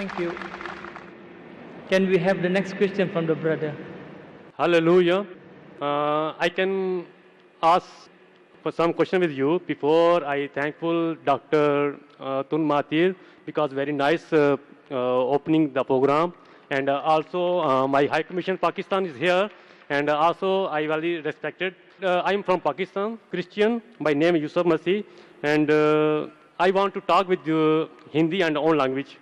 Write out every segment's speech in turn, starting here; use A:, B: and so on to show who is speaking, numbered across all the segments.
A: Thank you. Can we have the next question from the brother?
B: Hallelujah. I can ask for some question with you. Before I thankful Dr. Tun Mahathir because very nice opening the program. And also my High Commission Pakistan is here. And also I very respected. I am from Pakistan, Christian. My name is Yusuf Masih. And I want to talk with you Hindi and own language.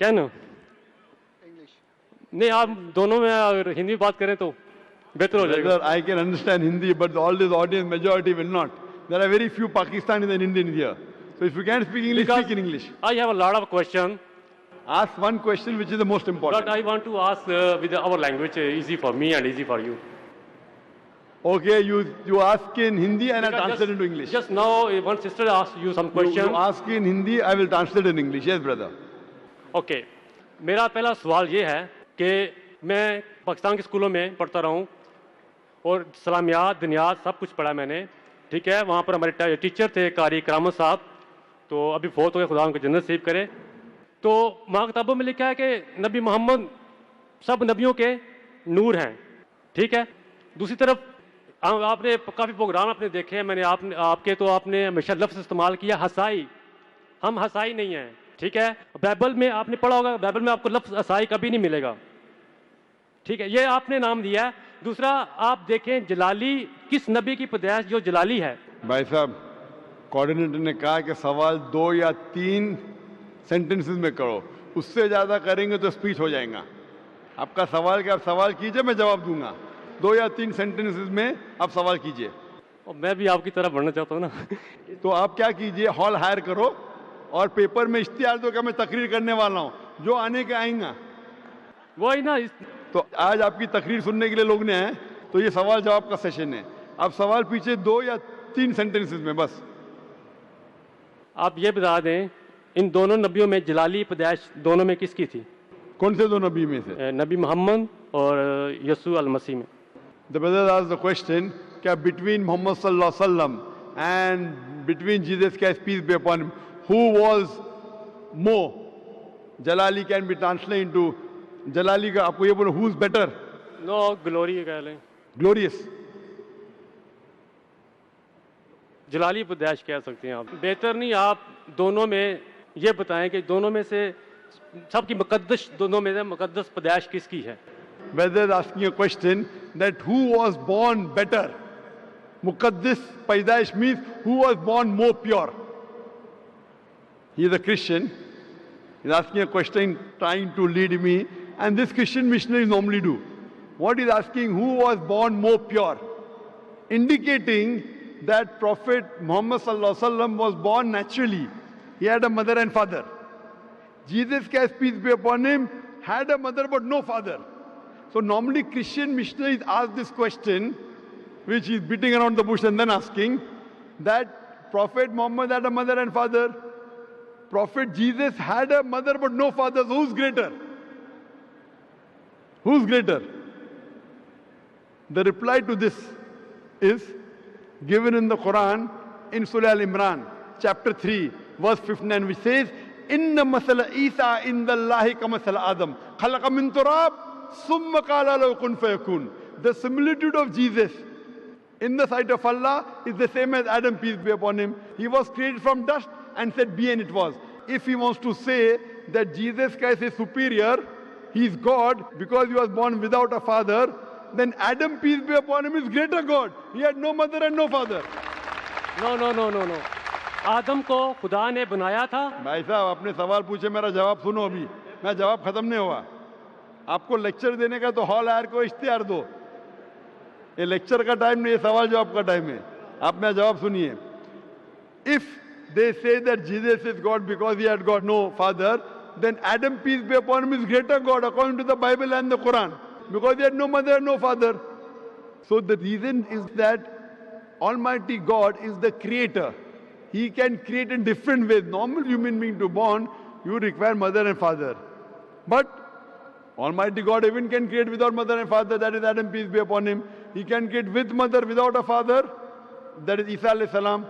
B: Can you? नहीं आप दोनों में अगर हिंदी बात करें तो बेहतर हो जाएगा.
C: Brother, I can understand Hindi, but all this audience majority will not. There are very few Pakistanis and Indians here. So if you can't speak English,
B: Because
C: speak in English.
B: I have a lot of questions,
C: Ask one question which is the most important.
B: but I want to ask with our language easy for me and easy for you.
C: Okay, you ask in Hindi and I
B: Because
C: translate into English.
B: Just now one sister asked you some
C: You
B: question.
C: ask in Hindi, I will translate in English. Yes, brother.
B: Okay. मेरा पहला सवाल ये है कि मैं पाकिस्तान के स्कूलों में पढ़ता रहा हूँ और सलामियात दुनियात सब कुछ पढ़ा मैंने. ठीक है, वहाँ पर हमारे टीचर थे कारी करामत साहब, तो अभी फौत हो गए, खुदा उनको जन्नत नसीब करे. तो वहाँ किताबों में लिखा है कि नबी मोहम्मद सब नबियों के नूर हैं. ठीक है. दूसरी तरफ आपने काफ़ी प्रोग्राम आपने देखे हैं, मैंने आपके तो आपने हमेशा लफ्ज़ इस्तेमाल किया हसाई. हम हसाई नहीं हैं. ठीक है. बाइबल में आपने पढ़ा होगा, बाइबल में आपको लफ्ज़ हसाई कभी नहीं मिलेगा. ठीक है, ये आपने नाम दिया है. दूसरा आप देखें जलाली, किस नबी की पैदाइश जो जलाली है.
C: भाई साहब, कोऑर्डिनेटर ने कहा कि सवाल 2 या 3 सेंटेंसेस में करो, उससे ज़्यादा करेंगे तो स्पीच हो जाएगा. आपका सवाल क्या, आप सवाल कीजिए, मैं जवाब दूंगा. 2 या 3 सेंटेंसेस में आप सवाल कीजिए.
B: और मैं भी आपकी तरह बढ़ना चाहता हूँ ना.
C: तो आप क्या कीजिए, हॉल हायर करो और पेपर में इश्तिहार दो कि मैं तकरीर करने वाला हूँ, जो आने के आएंगा.
B: वही ना.
C: तो आज आपकी तकरीर सुनने के लिए लोग ने आए, तो ये सवाल जवाब का सेशन है. आप सवाल पीछे 2 या 3 सेंटेंसेस में बस.
B: आप ये बता दें इन दोनों नबियों में जलाली पैदाइश दोनों में किसकी थी.
C: कौन से 2 नबी में से?
B: नबी मोहम्मद और यसू अल मसीह में.
C: The brother asked the question, क्या between Muhammad sallallahu alaihi wasallam and between Jesus Christ peace be upon him, who was more? Jalali can be translated into Jalali का आपको ये बोलो, who's better?
B: नो ग्लोरी कह लें,
C: Glorious.
B: जलाली पैदाइश कह सकते हैं आप. बेहतर नहीं आप दोनों में ये बताएं कि दोनों में से सबकी मुकद्दस, दोनों में से मुकद्दस पैदाइश किसकी है.
C: Brother is asking a question that who was born better? Muqaddis Paidaish means who was born more pure. He is a Christian. He's asking a question trying to lead me, and this Christian missionaries normally do. What he's asking, who was born more pure? Indicating that Prophet Muhammad sallallahu alaihi wasallam was born naturally. He had a mother and father. Jesus Christ peace be upon him had a mother but no father. So normally Christian missionaries ask this question, which is beating around the bush and then asking, that Prophet Muhammad had a mother and father. Prophet Jesus had a mother but no father. So who's greater? Who's greater? The reply to this is given in the Quran in Surah Al-Imran, chapter 3, verse 59, which says, Inna masala Isa inda Allahi ka masala Adam. Khalaqa min turab, summa qala lahu kun fayakun. The similitude of Jesus in the sight of Allah is the same as Adam, peace be upon him. He was created from dust and said, be, and it was. If he wants to say that Jesus Christ is superior, he is God because he was born without a father, then Adam, peace be upon him, is greater God. He had no mother and no father.
B: No. आदम को खुदा ने बनाया था.
C: भाई साहब, आपने सवाल पूछे, मेरा जवाब सुनो. अभी मैं जवाब खत्म नहीं हुआ. आपको लेक्चर देने का तो हॉल आयर को इश्तिहार दो. ये लेक्चर का टाइम नहीं, ये सवाल जवाब का टाइम है. आप मेरा जवाब सुनिए. If they say that Jesus is God because he had got no father, then Adam, peace be upon him, is greater God according to the Bible and the Quran, because he had no mother and no father. So the reason is that Almighty God is the creator. He can create in different ways. Normal human being to born, you require mother and father. But Almighty God even can create without mother and father, that is Adam, peace be upon him. He can create with mother, without a father, that is Isa alayhi salam.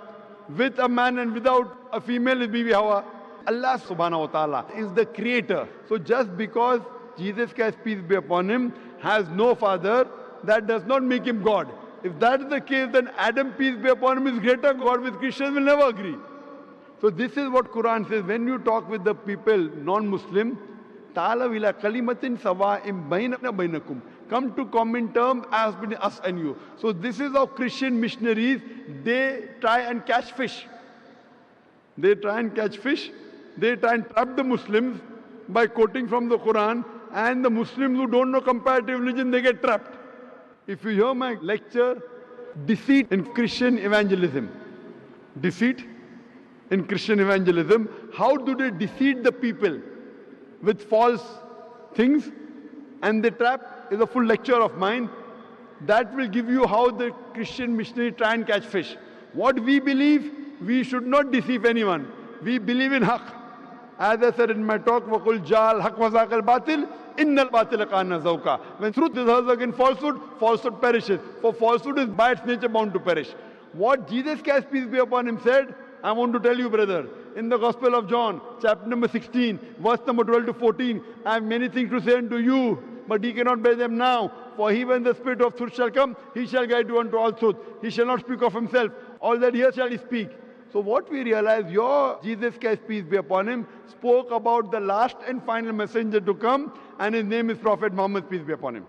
C: With a man and without a female is Bibi Hawa. Allah subhanahu wa ta'ala is the creator. So just because Jesus Christ, peace be upon him, has no father, that does not make him God. If that is the case, then Adam, peace be upon him, is greater God, which Christians will never agree. So this is what Quran says. When you talk with the people, non-Muslim, ta'ala ila kalimatin sawa'im bainana bainakum. Come to common terms as between us and you. So this is how Christian missionaries, they try and catch fish. They try and catch fish. They try and trap the Muslims by quoting from the Quran. And the Muslims who don't know comparative religion, they get trapped. If you hear my lecture, deceit in Christian evangelism. Deceit in Christian evangelism. How do they deceive the people with false things? And the trap is a full lecture of mine. That will give you how the Christian missionary try and catch fish. What we believe, we should not deceive anyone. We believe in haqq. As I said in my talk, وَقُلْ جَعَلْ حَقْ وَزَاقَ الْبَاطِلِ إِنَّ الْبَاطِلَ كَانَ زَوْقًا. When truth is against falsehood, falsehood perishes. For falsehood is by its nature bound to perish. What Jesus Christ, peace be upon him, said, I want to tell you, brother, in the Gospel of John, chapter number 16, verse number 12 to 14, I have many things to say unto you, but ye cannot bear them now. For he, when the Spirit of truth shall come, he shall guide you unto all truth. He shall not speak of himself. All that here shall he speak. So what we realize, your Jesus Christ, peace be upon him, spoke about the last and final messenger to come, and his name is Prophet Muhammad, peace be upon him.